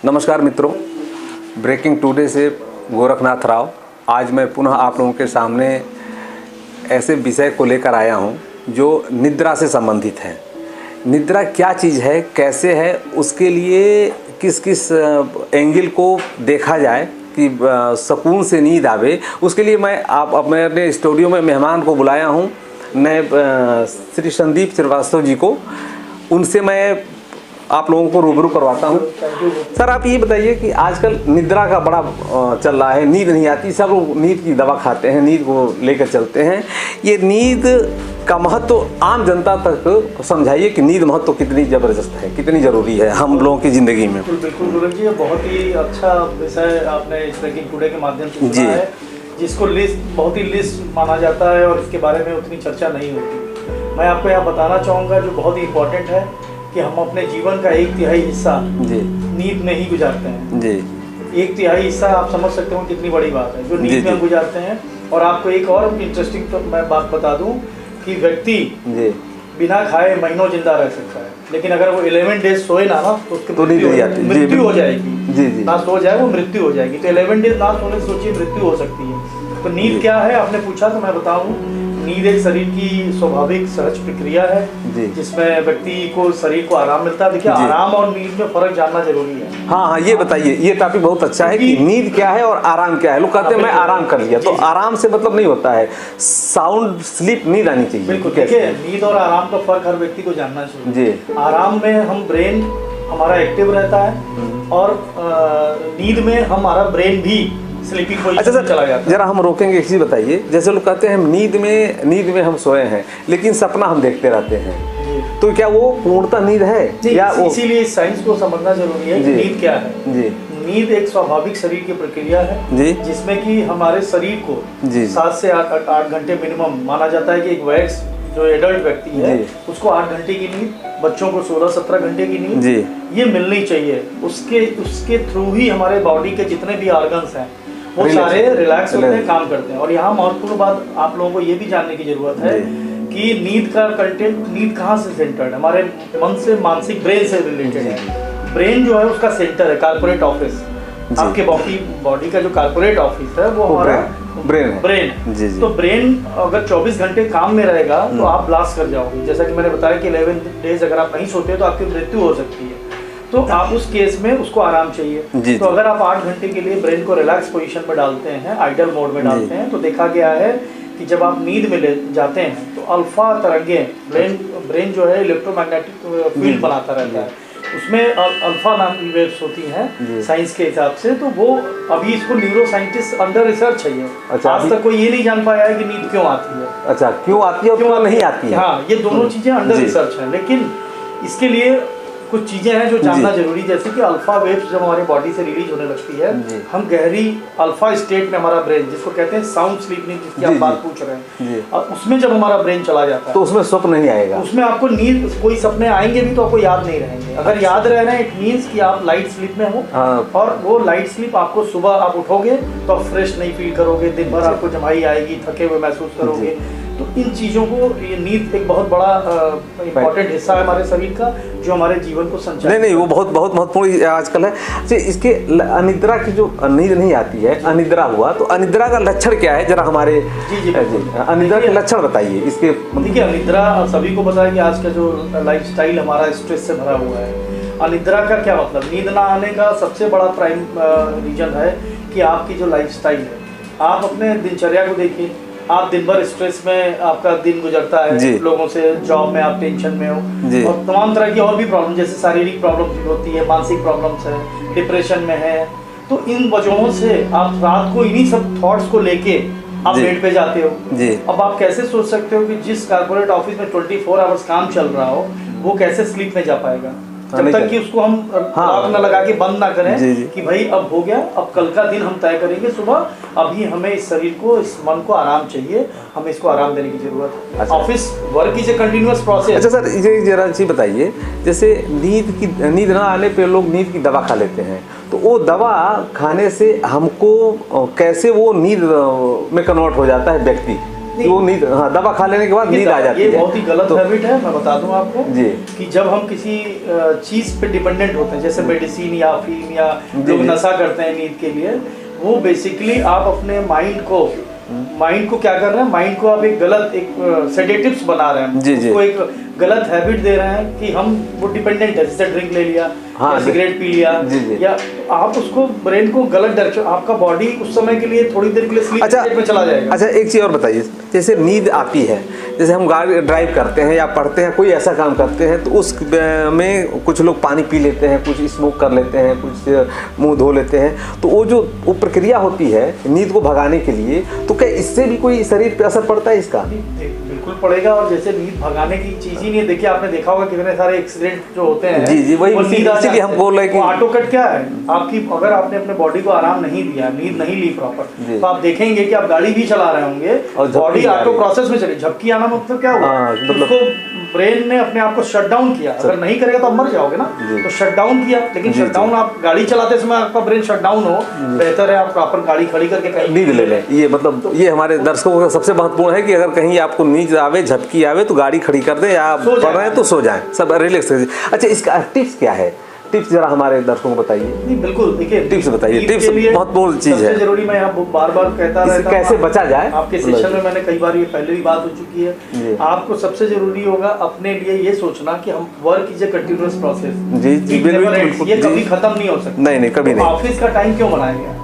नमस्कार मित्रों, breaking today से गोरखनाथ राव। आज मैं पुनः आप लोगों के सामने ऐसे विषय को लेकर आया हूं जो निद्रा से संबंधित है। निद्रा क्या चीज़ है, कैसे है, उसके लिए किस किस एंगल को देखा जाए कि सुकून से नींद आवे, उसके लिए मैं अपने स्टूडियो में मेहमान को बुलाया हूं, मैं श्री संदीप श्रीवास्तव जी को। उनसे मैं आप लोगों को रूबरू करवाता हूं। सर, आप ये बताइए कि आजकल निद्रा का बड़ा चल रहा है, नींद नहीं आती, सब लोग नींद की दवा खाते हैं, नींद को लेकर चलते हैं। ये नींद का महत्व आम जनता तक समझाइए कि नींद महत्व कितनी ज़बरदस्त है, कितनी ज़रूरी है हम लोगों की ज़िंदगी में। बिल्कुल गुरु जी, ये बहुत ही अच्छा विषय आपने इस ब्रेकिंग टुडे के माध्यम से चुना है, जिसको बहुत ही लिस्ट माना जाता है और इसके बारे में उतनी चर्चा नहीं होती। मैं आपको यहाँ बताना चाहूँगा जो बहुत ही इम्पोर्टेंट है कि हम अपने जीवन का 1/3 हिस्सा नींद में ही गुजारते हैं जी। 1/3 हिस्सा आप समझ सकते हो कितनी बड़ी बात है जो नींद में गुजारते हैं। और आपको एक और इंटरेस्टिंग तो मैं बात बता दूं कि व्यक्ति बिना खाए महीनों जिंदा रह सकता है, लेकिन अगर वो 11 डेज सोए ना तो उसकी मृत्यु हो जाएगी। ना सो जाए वो मृत्यु हो जाएगी। तो 11 डेज ना सोने से सोचिए मृत्यु हो सकती है। तो नींद क्या है आपने पूछा, तो मैं बताऊं, नींद एक शरीर की स्वाभाविक सहज प्रक्रिया है जिसमें व्यक्ति को शरीर को आराम मिलता है। देखिए, आराम और नींद में फर्क जानना जरूरी है। हाँ, ये बताइए, ये टॉपिक बहुत अच्छा है कि नींद क्या है और आराम क्या है। लोग कहते हैं मैं आराम कर लिया, तो आराम से मतलब नहीं होता है, साउंड स्लीप नींद आनी चाहिए। बिल्कुल, देखिए नींद और आराम का फर्क हर व्यक्ति को जानना चाहिए। आराम में हम ब्रेन हमारा एक्टिव रहता है और नींद में हमारा ब्रेन भी स्लीपिंग पोजीशन में चला जाता है। जरा हम रोकेंगे, एक चीज बताइए। जैसे लोग कहते हैं नींद में हम सोए हैं, लेकिन सपना हम देखते रहते हैं, तो क्या वो पूर्णतः नींद है या इसीलिए साइंस को समझना जरूरी है कि नींद क्या है जी। नींद एक स्वाभाविक शरीर की प्रक्रिया है जी, जिसमें कि हमारे शरीर को 7 से 8 घंटे मिनिमम माना जाता है कि एक वयस्क जो एडल्ट व्यक्ति है उसको 8 घंटे की नींद, बच्चों को 16-17 घंटे की नींद ये मिलनी चाहिए। उसके थ्रू ही हमारे बॉडी के जितने भी ऑर्गन्स हैं वो सारे रिलैक्स होते हैं, काम करते हैं। और यहाँ महत्वपूर्ण बात आप लोगों को ये भी जानने की जरूरत है कि नींद का कंटेंट, नींद कहाँ से सेंटर्ड है, हमारे मन से, मानसिक ब्रेन से रिलेटेड है। ब्रेन जो है उसका सेंटर है कॉर्पोरेट ऑफिस। आपके बॉडी का जो कॉर्पोरेट ऑफिस है वो हमारा ब्रेन है। तो ब्रेन अगर 24 घंटे काम में रहेगा तो आप ब्लास्ट कर जाओगे। जैसा कि मैंने बताया कि 11 डेज अगर आप नहीं सोते तो आपकी मृत्यु हो सकती है। तो आप उस केस में उसको आराम चाहिए। तो अगर आप 8 घंटे के लिए ब्रेन को रिलैक्स पोजीशन में डालते हैं, आइडल मोड में डालते हैं, तो देखा गया है कि जब आप नींद में ले जाते हैं तो अल्फा तरंगें, ब्रेन जो है इलेक्ट्रोमैग्नेटिक फील्ड बनाता रहता है, उसमें अल्फा नाम की वेव्स होती हैं साइंस के हिसाब से। तो वो अभी इसको न्यूरो साइंटिस्ट अंडर रिसर्च है। आज तक कोई ये नहीं जान पाया है कि नींद क्यों आती है। अच्छा, क्यों आती है और क्यों नहीं आती है। हाँ, ये दोनों चीजें अंडर रिसर्च है, लेकिन इसके लिए कुछ चीजें हैं जो जानना जरूरी, जैसे कि अल्फा वेव्स जब हमारे बॉडी से रिलीज होने लगती है, हम गहरी अल्फा स्टेट में हमारा ब्रेन, जिसको कहते हैं साउंड स्लीप नींद, जिसकी आप बात पूछ रहे हैं, और उसमें जब हमारा ब्रेन चला जाता है तो उसमें स्वप्न नहीं आएगा। उसमें आपको नींद, कोई सपने आएंगे भी तो आपको याद नहीं रहेंगे। अगर याद रह रहे हैं इट मीन्स कि आप लाइट स्लीप में हो, और वो लाइट स्लीप आपको सुबह आप उठोगे तो आप फ्रेश नहीं फील करोगे, दिन भर आपको जमाई आएगी, थके हुए महसूस करोगे। तो इन चीज़ों को, ये नींद एक बहुत बड़ा इम्पोर्टेंट हिस्सा है हमारे शरीर का जो हमारे जीवन को संचालित। नहीं, वो बहुत महत्वपूर्ण आजकल है। अच्छा, इसके अनिद्रा की जो नींद नहीं आती है, अनिद्रा हुआ, तो अनिद्रा का लक्षण क्या है, जरा हमारे अनिद्रा के लक्षण बताइए इसके। देखिए, अनिद्रा सभी को पता है कि आज का जो लाइफस्टाइल हमारा स्ट्रेस से भरा हुआ है। अनिद्रा का क्या मतलब, नींद ना आने का सबसे बड़ा प्राइम रीजन है कि आपकी जो लाइफस्टाइल है, आप अपने दिनचर्या को देखिए। आप दिन भर स्ट्रेस में आपका दिन गुजरता है, लोगों से, जॉब में आप टेंशन में हो, और तमाम तरह की और भी प्रॉब्लम, जैसे शारीरिक प्रॉब्लम भी होती है, मानसिक प्रॉब्लम्स है, डिप्रेशन में है। तो इन वजहों से आप रात को इन्हीं सब थॉट्स को लेके आप बेड पे जाते हो। अब आप कैसे सोच सकते हो कि जिस कॉर्पोरेट ऑफिस में 24 आवर्स काम चल रहा हो वो कैसे स्लीप में जा पाएगा, जब तक कि उसको हम लॉक न लगा के बंद ना करें कि भाई अब हो गया, अब कल का दिन हम तय करेंगे सुबह, अभी हमें इस शरीर को, इस मन को आराम चाहिए, हमें इसको आराम देने की जरूरत है। Office work is a continuous process. अच्छा सर, ये जरा चीज बताइए, जैसे नींद ना आने पे लोग नींद की दवा खा लेते हैं, तो वो दवा खाने से हमको कैसे वो नींद में कन्वर्ट हो जाता है व्यक्ति, वो नींद, हाँ, दवा खा लेने के बाद नींद आ जाती है। ये बहुत ही गलत हैबिट है, मैं बता दूं आपको जी, कि जब हम किसी चीज पे डिपेंडेंट होते हैं, जैसे मेडिसिन या अफीम या लोग नशा करते हैं नींद के लिए, वो बेसिकली आप अपने माइंड को क्या कर रहे हैं, माइंड को आप एक गलत सेडेटिव्स बना रहे हैं, उसको एक गलत हैबिट दे रहे हैं कि हम वो डिपेंडेंट है, जैसे ड्रिंक ले लिया, हाँ, या सिगरेट पी लिया, या आप उसको ब्रेन को गलत डायरेक्शन, आपका बॉडी उस समय के लिए थोड़ी देर के लिए स्लीप स्टेट में चला जाएगा। अच्छा, एक चीज़ और बताइए, जैसे नींद आती है, जैसे हम गाड़ी ड्राइव करते हैं या पढ़ते हैं, कोई ऐसा काम करते हैं, तो उस में कुछ लोग पानी पी लेते हैं, कुछ स्मोक कर लेते हैं, कुछ मुंह धो लेते हैं, तो वो प्रक्रिया होती है नींद को भगाने के लिए, तो क्या इससे भी कोई शरीर पे असर पड़ता है इसका? बिल्कुल पड़ेगा। और जैसे नींद भगाने की चीज ही नहीं है, देखिए आपने देखा होगा कितने सारे एक्सीडेंट जो होते हैं, जी वही इसीलिए हम बोल रहे हैं कि ऑटो कट क्या है आपकी, अगर आपने अपने बॉडी को आराम नहीं दिया, नींद नहीं ली प्रॉपर, तो आप देखेंगे कि आप गाड़ी भी चला रहे होंगे और बॉडी ऑटो प्रोसेस में चली, झपकी आना मतलब क्या हुआ, उसको ब्रेन ने अपने आप को शट डाउन किया। अगर नहीं करेगा तो आप मर जाओगे ना, तो शट डाउन किया। लेकिन शट डाउन, आप गाड़ी चलाते समय आपका ब्रेन शट डाउन हो, बेहतर है आप प्रॉपर गाड़ी खड़ी करके कहीं नींद ले लें। ये मतलब ये हमारे दर्शकों का सबसे महत्वपूर्ण है कि अगर कहीं आपको नींद आवे, झपकी आवे, तो गाड़ी खड़ी कर दें, या आप पढ़ रहे हैं तो सो जाएं, सब रिलैक्स। अच्छा, इसका टिप्स क्या है? टिप्स जरा हमारे दर्शकों को बताइए। नहीं, बिल्कुल, देखिए टिप्स बताइए। टिप्स महत्वपूर्ण चीज है, जरूरी। मैं यहाँ बार-बार कहता रहता हूँ, कैसे बचा जाए। आपके सेशन में मैंने कई बार ये पहले भी बात हो चुकी है। आपको सबसे जरूरी होगा अपने लिए ये सोचना कि हम work is a continuous process. जी बिल्कुल, ये कभी खत्म नहीं हो सकता। नहीं, कभी नहीं। ऑफिस का टाइम क्यों बनाया गया?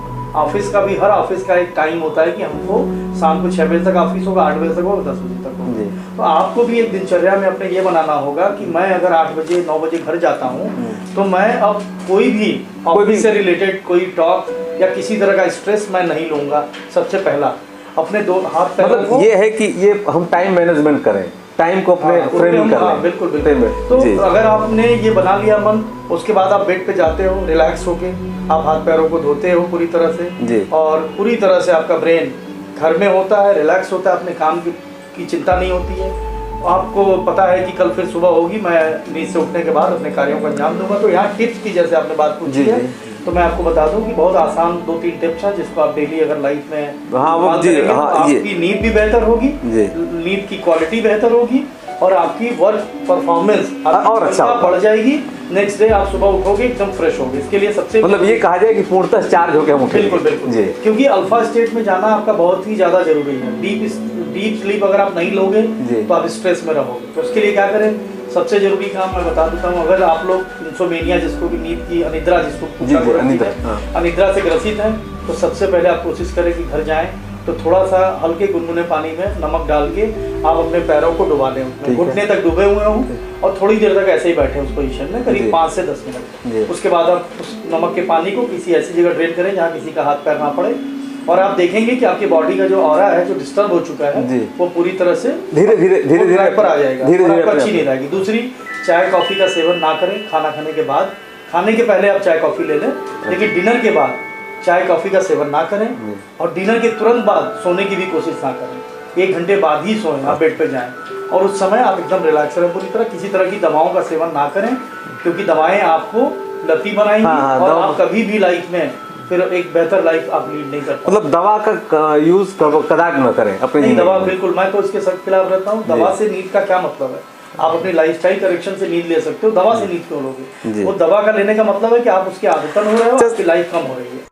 ऑफिस का भी, हर ऑफिस का एक टाइम होता है कि हमको शाम को 6 बजे तक ऑफिस होगा, 8 बजे तक होगा, 10 बजे तक होगा। तो आपको भी एक दिनचर्या में अपने ये बनाना होगा कि मैं अगर 8 बजे 9 बजे घर जाता हूँ, तो मैं अब कोई भी ऑफिस से रिलेटेड कोई टॉक या किसी तरह का स्ट्रेस मैं नहीं लूंगा। सबसे पहला अपने दो हाथ पैरों मतलब ये है कि ये हम टाइम मैनेजमेंट करें, टाइम को अपने फ्रेमिंग कर लें। बिल्कुल बिल्कुल। तो अगर आपने ये बना लिया मन, उसके बाद आप बेड पे जाते हो, रिलैक्स होके आप हाथ पैरों को धोते हो पूरी तरह से, और पूरी तरह से आपका ब्रेन घर में होता है, रिलैक्स होता है, अपने काम की चिंता नहीं होती है। आपको पता है कि कल फिर सुबह होगी, मैं नींद से उठने के बाद अपने कार्यों को अंजाम दूंगा। तो यहाँ टिप्स की, जैसे आपने बात पूछी है, तो मैं आपको बता दूं कि बहुत आसान 2-3 टिप्स हैं जिसको आप डेली अगर लाइफ में आपकी नींद भी बेहतर होगी, नींद की क्वालिटी बेहतर होगी, और आपकी वर्क परफॉर्मेंस और अच्छा बढ़ जाएगी। नेक्स्ट डे आप सुबह उठोगे एकदम फ्रेश होगे। इसके लिए सबसे मतलब ये कहा जाए कि पूर्णतः चार्ज होकर हम उठेंगे। बिल्कुल बिल्कुल, क्योंकि अल्फा स्टेट में जाना आपका बहुत ही ज्यादा जरूरी है। डीप स्लीप अगर आप नहीं लोगे तो आप स्ट्रेस में रहोगे। तो उसके लिए क्या करें, सबसे जरूरी काम मैं बता देता हूँ। अगर आप लोग इंसोमेनिया, जिसको भी नींद की अनिद्रा, जिसको अनिद्रा से ग्रसित है, तो सबसे पहले आप कोशिश करें कि घर जाएं तो थोड़ा सा हल्के गुनगुने पानी में नमक डाल के आप अपने पैरों को डुबा लें, घुटने तक डूबे हुए हों, और थोड़ी देर तक ऐसे ही बैठे उस पोजीशन में, करीब 5 से 10 मिनट। उसके बाद आप उस नमक के पानी को किसी ऐसी जगह ड्रेन करें जहाँ किसी का हाथ पैर ना पड़े, और आप देखेंगे कि आपकी बॉडी का जो ऑरा है, जो डिस्टर्ब हो चुका है, वो पूरी तरह से धीरे धीरे पर आ जाएगा, आपको अच्छी नींद आएगी। दूसरी, चाय कॉफी का सेवन ना करें खाना खाने के बाद। खाने के पहले आप चाय कॉफी ले लें, लेकिन डिनर के बाद चाय कॉफी का सेवन ना करें, और डिनर के तुरंत बाद सोने की भी कोशिश ना करें। 1 घंटे बाद ही सोएं, आप बेड पे जाएं, और उस समय आप एकदम रिलैक्स रहें पूरी तरह। किसी तरह की दवाओं का सेवन ना करें, क्योंकि दवाएं आपको लती बनाएंगी, और आप कभी भी लाइफ में फिर एक बेहतर लाइफ आप लीड नहीं कर पाएंगे। मतलब दवा का यूज कदाच न करें अपनी दवा, बिल्कुल, मैं तो इसके सख्त खिलाफ रहता हूँ। दवा से नींद का क्या मतलब है? आप अपनी लाइफस्टाइल करेक्शन से नींद ले सकते हो, दवा से नींद क्यों लोगे? वो दवा का लेने का मतलब है कि आप उसके आदतन हो रहे हो, आपकी लाइफ कम हो रही है।